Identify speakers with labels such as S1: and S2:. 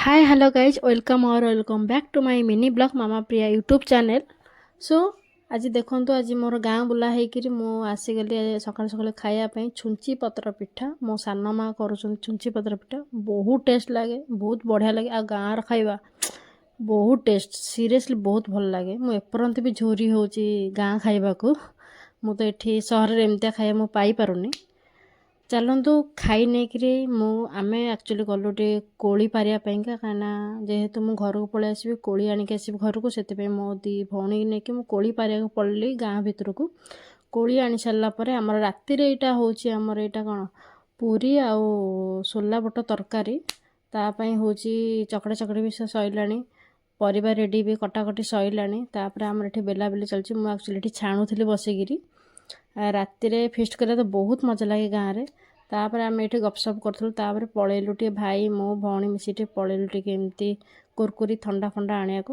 S1: हाय hello guys welcome और welcome back to my mini blog Mama Priya YouTube channel. So आज देखो आज मोर गाँ बुला होकर आसीगली सका सका खायापी छुंची पत्र पिठा मो सान माँ कर छुंची पत्र पिठा बहुत टेस्ट लगे बहुत बढ़िया लगे आ गाँव खाଇବା बहुत टेस्ट सीरियसली बहुत भल लगे मुझपर्यंत भी झोरी हो गाँ खाइबा को मु तो ये सहर एमती खाया मु पाई पारुनी। चलतु खाई नहीं आमे एक्चुअली गलु टे कोली पारिया कहीं जेहेतु मु घर को पलि आसबि कोली आनिक आसबि घर को से मो दी भौणी नहीं कि मुझे पारिया पड़ली गाँ भितर को कोली आनी सारापर आमर रातिर यहाँ हूँ आमर यहाँ कौन पूरी आउ सोला बुट तरकारी तापाई हूँ चकड़ा चकड़ी भी सैला परिवा रेडी भी कटाकटी सैला आमर ये बेला बेली चलती मुझे एक्चुअली छाणुली बसिकी रातिर फिस्ट करा तो बहुत मजा लगे गाँव में। तापर आम ये गपसप करूँ पलैलु टे भाई मो भौणी मिसी पलैलु टे एमती कुरकुरी थंडा फंडा आने को